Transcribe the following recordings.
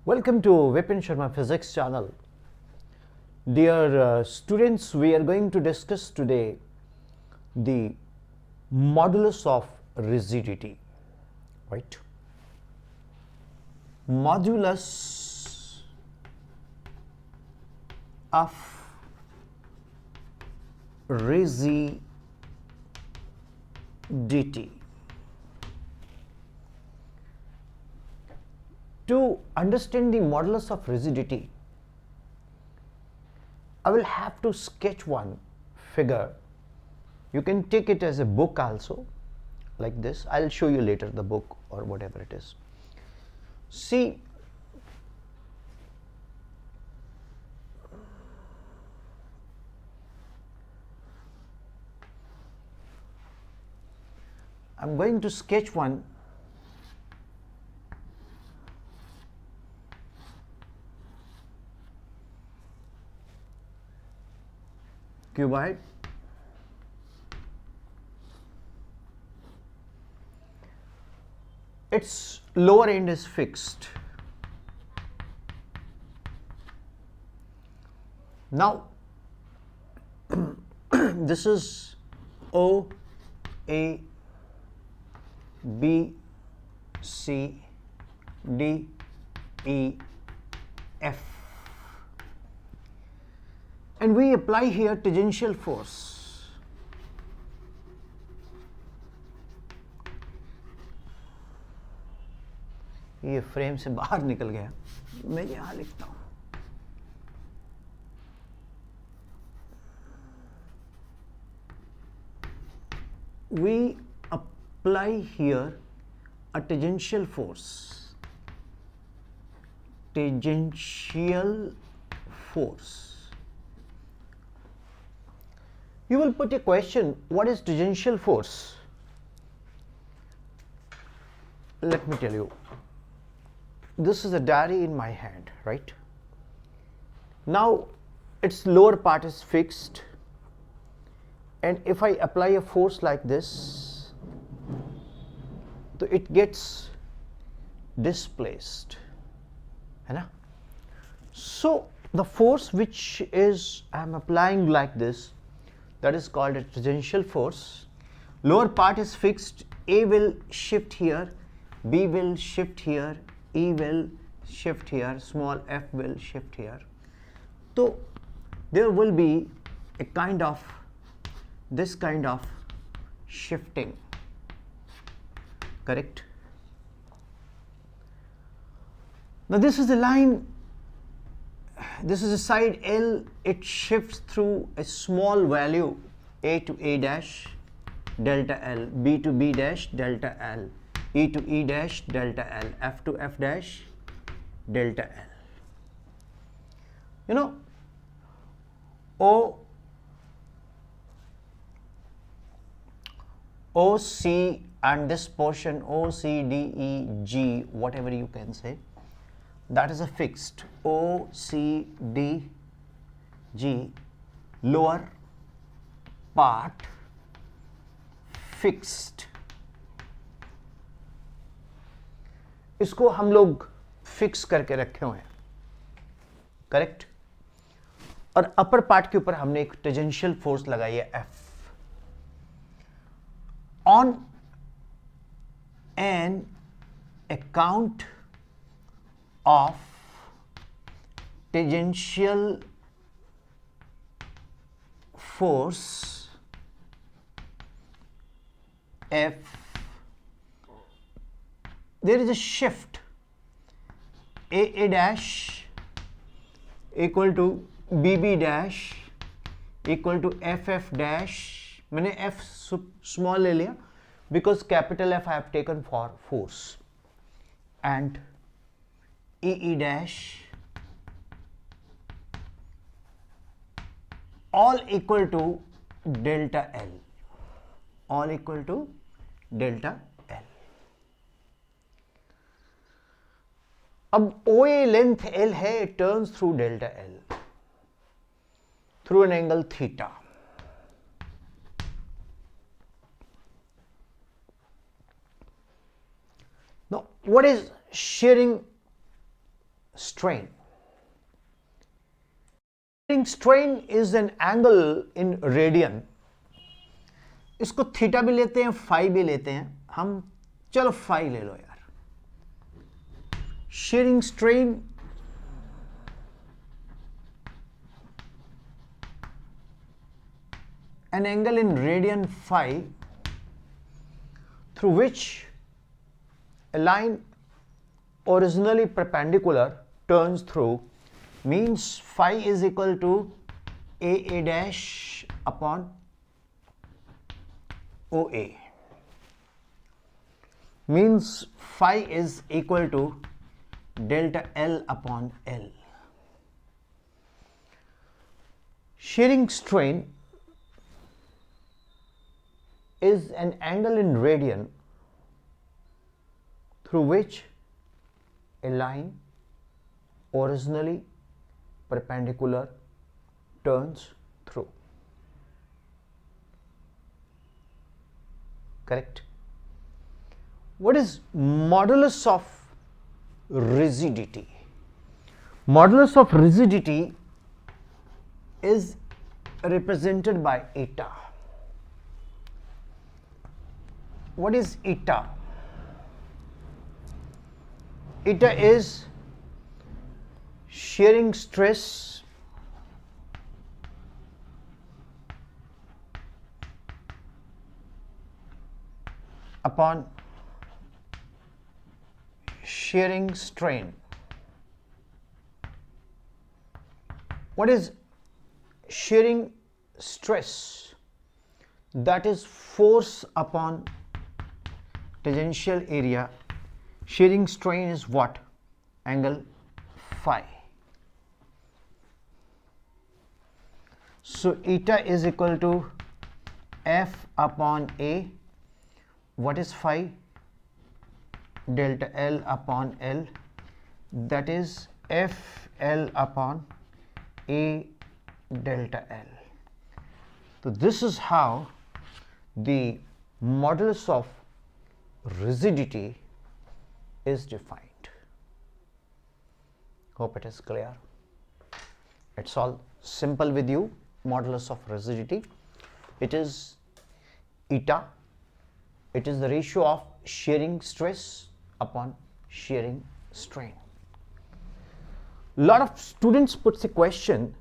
Welcome to Vipin Sharma Physics channel. Dear students, we are going to discuss today the modulus of rigidity, right? Modulus of rigidity. To understand the modulus of rigidity, I will have to sketch one figure. You can take it as a book also, like this. I'll show you later the book or whatever it is. See, I'm going to sketch one cuboid. Its lower end is fixed. Now this is O, A, B, C, D, E, F. And we apply here tangential force. ये frame से बाहर निकल गया, मैं यहाँ लिखता हूँ. We apply here a tangential force. Tangential force. You will put a question, what is tangential force? Let me tell you. This is a diary in my hand, right? Now its lower part is fixed, and if I apply a force like this, so it gets displaced, है ना? So the force which is I am applying like this, that is called a tangential force. Lower part is fixed. A will shift here, B will shift here, E will shift here, small f will shift here. So there will be a kind of this kind of shifting, correct? Now this is the line, this is a side L, it shifts through a small value A to A dash delta L, B to B dash delta L, E to E dash delta L, F to F dash delta L. You know, OC and this portion O, C, D, E, G, whatever you can say, that is a fixed. O, C, D, G, lower part fixed. इसको हम लोग fix करके रखे हुए हैं, correct? और upper part के ऊपर हमने एक टेंजेंशियल फोर्स लगाई है F. On an account of tangential force F, there is a shift. A dash equal to BB dash equal to FF dash. मैंने F small ले लिया because capital F I have taken for force, and EE dash all equal to delta L, all equal to delta L. अब OA length L है, it turns through delta L through an angle theta. Now what is shearing strain. Shearing strain is an angle in radian. इसको theta भी लेते हैं, phi भी लेते हैं हम, चलो फाई ले लो यार. Shearing strain an angle in radian phi through which a line originally perpendicular turns through means phi is equal to a dash upon OA, means phi is equal to delta L upon L. Shearing strain is an angle in radian through which a line originally perpendicular turns through. Correct? What is modulus of rigidity? Modulus of rigidity is represented by eta. What is eta? Eta is shearing stress upon shearing strain. What is shearing stress? That is force upon tangential area. Shearing strain is what? Angle phi. So eta is equal to F upon A. What is phi? Delta L upon L. That is FL upon A delta L. So this is how the modulus of rigidity is defined. Hope it is clear. It's all simple with you. Modulus of rigidity, it is eta. It is the ratio of shearing stress upon shearing strain. Lot of students puts a question,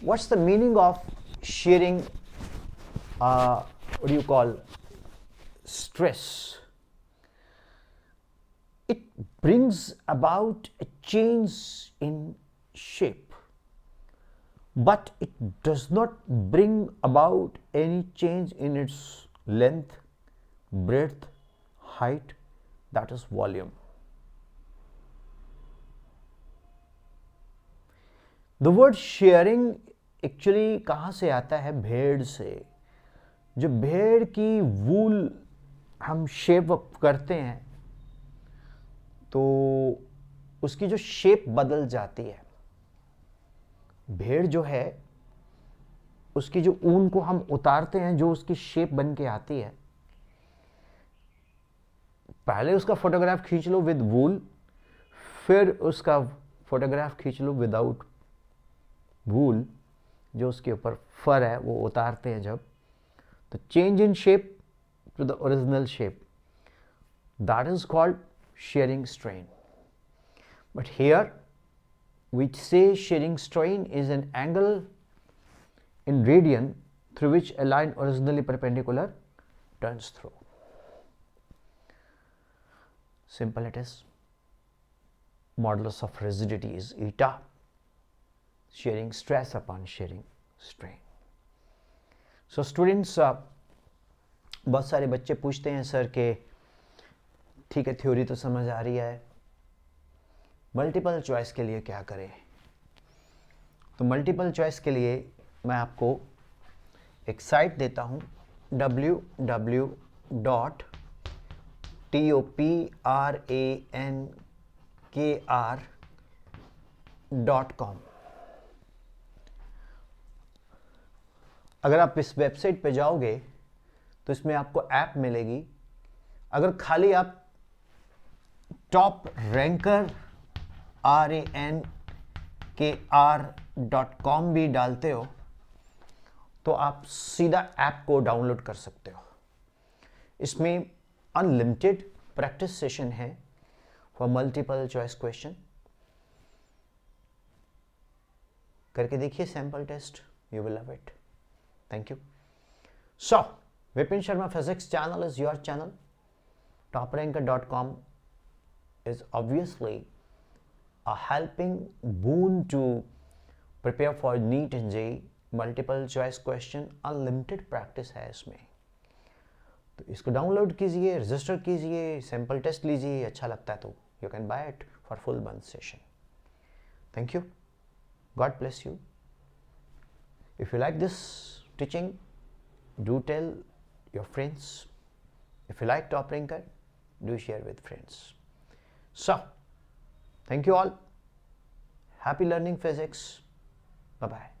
what's the meaning of shearing stress? It brings about a change in shape, but it does not bring about any change in its length, breadth, height, that is volume. The word shearing actually कहाँ से आता है? भेड़ से. जो भेड़ की वूल हम शेप अप करते हैं तो उसकी जो शेप बदल जाती है. भेड़ जो है उसकी जो ऊन को हम उतारते हैं, जो उसकी शेप बन के आती है, पहले उसका फोटोग्राफ खींच लो विद वूल, फिर उसका फोटोग्राफ खींच लो विदाउट वूल, जो उसके ऊपर फर है वो उतारते हैं जब, तो change in shape to the original shape, that is called shearing strain. But here we say shearing strain is an angle in radian through which a line originally perpendicular turns through. Simple it is. Modulus of rigidity is eta. Shearing stress upon shearing strain. So students, बहुत सारे बच्चे पूछते हैं sir के ठीक है theory तो समझ आ रही है, मल्टीपल चॉइस के लिए क्या करें? तो मल्टीपल चॉइस के लिए मैं आपको एक साइट देता हूं, www.toprankr.com. अगर आप इस वेबसाइट पे जाओगे तो इसमें आपको ऐप मिलेगी. अगर खाली आप टॉप रैंकर rankr.com भी डालते हो तो आप सीधा ऐप को डाउनलोड कर सकते हो। इसमें अनलिमिटेड प्रैक्टिस सेशन है फॉर मल्टीपल चॉइस क्वेश्चन। करके देखिए sample test, you will love it. Thank you. So Vipin Sharma Physics channel is your channel. TopRanker.com is obviously a helping boon to prepare for NEET and JEE multiple choice question। unlimited practice है इसमें, तो इसको download कीजिए, register कीजिए, sample test लीजिए, अच्छा लगता है तो you can buy it for full month session. Thank you, God bless you. If you like this teaching, do tell your friends. If you like Top Ranker, do share with friends. So, thank you all. Happy learning physics. Bye bye.